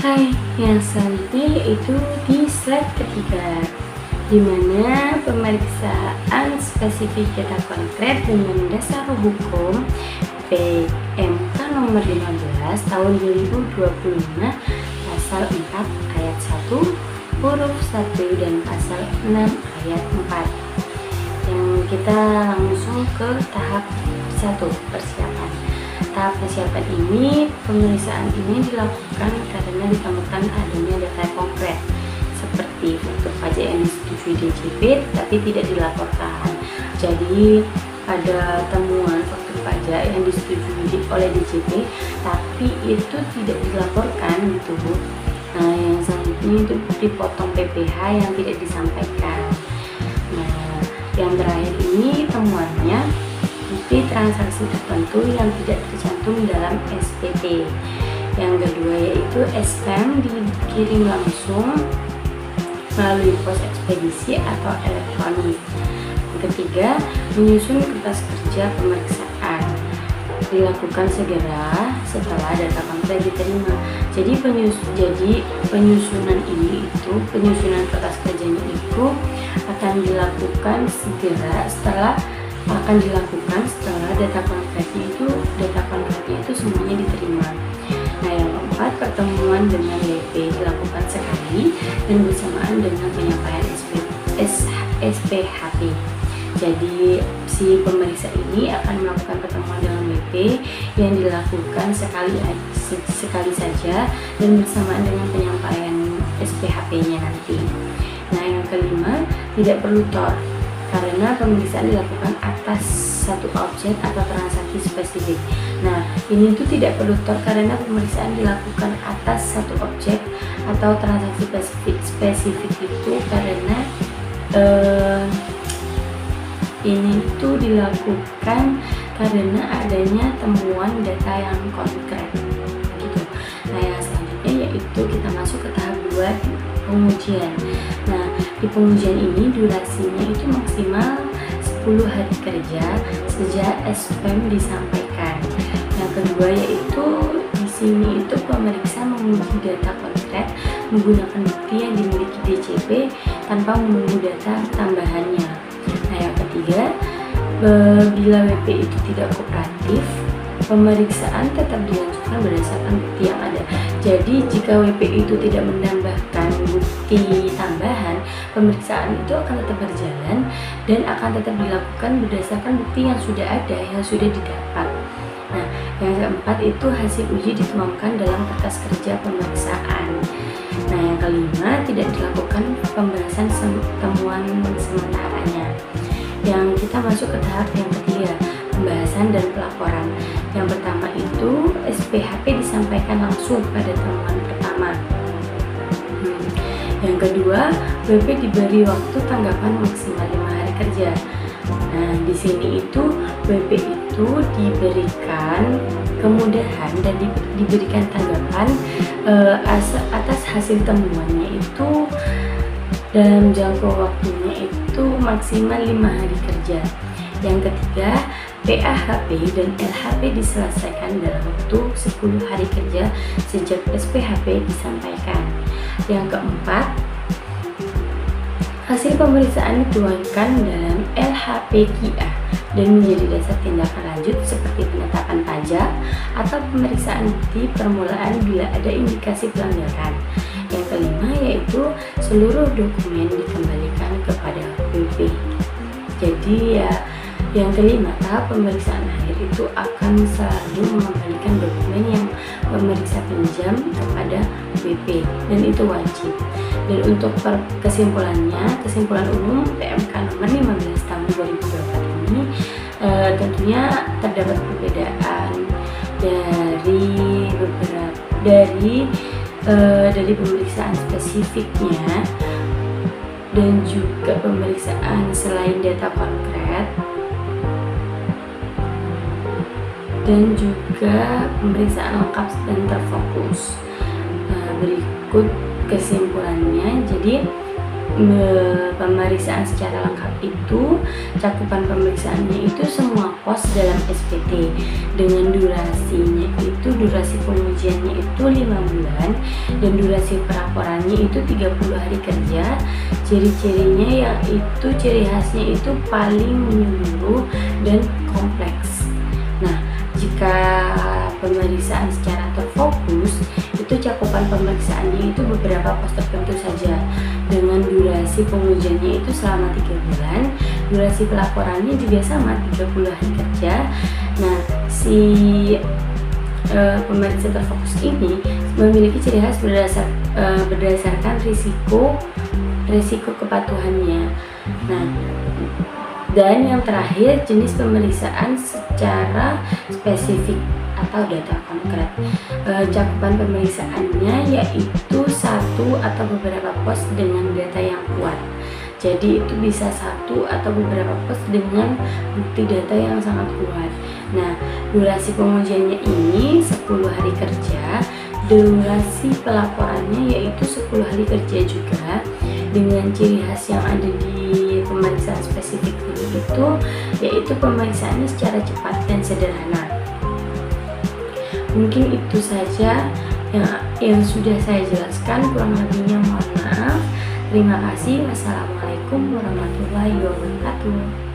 Hai, yang selanjutnya yaitu di slide ketiga, di mana pemeriksaan spesifik data konkret dengan dasar hukum PMK nomor 15 tahun 2025 pasal 4 ayat 1 huruf 1 dan pasal 6 ayat 4. Yang kita langsung ke tahap 1, persiapan. Tahap persiapan ini, pemeriksaan ini dilakukan karena ditemukan adanya data konkret seperti faktur pajak yang disetujui DJP tapi tidak dilaporkan. Jadi ada temuan faktur pajak yang disetujui oleh DJP tapi itu tidak dilaporkan gitu Bu. Nah, yang selanjutnya itu dipotong PPh yang tidak disampaikan. Nah, yang terakhir ini temuannya bukti transaksi tertentu yang tidak tercantum dalam SPT. Yang kedua yaitu SPM dikirim langsung melalui pos ekspedisi atau elektronik. Yang ketiga, menyusun kertas kerja pemeriksaan dilakukan segera setelah data konkret diterima. Jadi penyusunan kertas kerjanya itu akan dilakukan setelah data konkretnya itu semuanya diterima. Nah, yang keempat, pertemuan dengan WP dilakukan sekali dan bersamaan dengan penyampaian SPHP. Jadi si pemeriksa ini akan melakukan pertemuan dengan WP yang dilakukan sekali saja dan bersamaan dengan penyampaian SPHP-nya nanti. Nah, yang kelima, tidak perlu TOR karena pemeriksaan dilakukan atas satu objek atau transaksi spesifik. Nah, ini tuh tidak perlu TOR karena pemeriksaan dilakukan atas satu objek atau transaksi spesifik itu karena ini tuh dilakukan karena adanya temuan data yang konkret gitu. Nah, yang selanjutnya yaitu kita masuk ke tahap 2, pengujian. Nah, di pengujian ini durasinya itu maksimal 10 hari kerja sejak SPM disampaikan. Yang kedua yaitu di sini itu pemeriksa menguji data konkret menggunakan bukti yang dimiliki DJP tanpa menunggu data tambahannya. Nah, yang ketiga, bila WP itu tidak kooperatif, pemeriksaan tetap dilanjutkan berdasarkan bukti yang ada. Jadi jika WP itu tidak menambahkan bukti tambahan, pemeriksaan itu akan tetap berjalan dan akan tetap dilakukan berdasarkan bukti yang sudah ada, yang sudah didapat. Nah, yang keempat itu hasil uji dituangkan dalam kertas kerja pemeriksaan. Nah, yang kelima, tidak dilakukan pembahasan temuan sementaranya. Yang kita masuk ke tahap yang ketiga, pembahasan dan pelaporan. Yang pertama itu SPHP disampaikan langsung pada temuan pertama. Yang kedua, WP diberi waktu tanggapan maksimal 5 hari kerja. Nah, di sini itu WP itu diberikan kemudahan dan diberikan tanggapan atas hasil temuannya itu dalam jangka waktunya itu maksimal 5 hari kerja. Yang ketiga, PAHP dan LHP diselesaikan dalam waktu 10 hari kerja sejak SPHP disampaikan. Yang keempat, hasil pemeriksaan dituangkan dalam LHPQA dan menjadi dasar tindakan lanjut seperti penetapan pajak atau pemeriksaan bukti permulaan bila ada indikasi pelanggaran. Yang kelima yaitu seluruh dokumen dikembalikan kepada WP. Jadi ya, yang kelima, tahap pemeriksaan akhir itu akan selalu mengembalikan dokumen yang pemeriksa pinjam kepada WP dan itu wajib. Dan untuk kesimpulan umum PMK nomor 15 tahun 2024 ini tentunya terdapat perbedaan dari pemeriksaan spesifiknya dan juga pemeriksaan selain data konkret dan juga pemeriksaan lengkap dan terfokus. Berikut kesimpulannya. Jadi pemeriksaan secara lengkap itu cakupan pemeriksaannya itu semua pos dalam SPT dengan durasinya itu durasi pengujiannya itu 5 bulan dan durasi pelaporannya itu 30 hari kerja. Ciri-cirinya yaitu ciri khasnya itu paling menyeluruh dan kompleks. Nah, jika pemeriksaan secara terfokus, itu cakupan pemeriksaannya itu beberapa pos tertentu saja dengan durasi pengujiannya itu selama 3 bulan, durasi pelaporannya juga sama 30 hari kerja. Nah, si pemeriksaan terfokus ini memiliki ciri khas berdasarkan risiko kepatuhannya. Nah, dan yang terakhir, jenis pemeriksaan secara spesifik atau data konkret. Cakupan pemeriksaannya yaitu satu atau beberapa pos dengan data yang kuat. Jadi itu bisa satu atau beberapa pos dengan bukti data yang sangat kuat. Nah, durasi pengujiannya ini 10 hari kerja, durasi pelaporannya yaitu 10 hari kerja juga, dengan ciri khas yang ada di pemeriksaan spesifik ini itu yaitu pemeriksaannya secara cepat dan sederhana. Mungkin itu saja yang sudah saya jelaskan, kurang lebihnya mohon maaf. Terima kasih. Wassalamualaikum warahmatullahi wabarakatuh.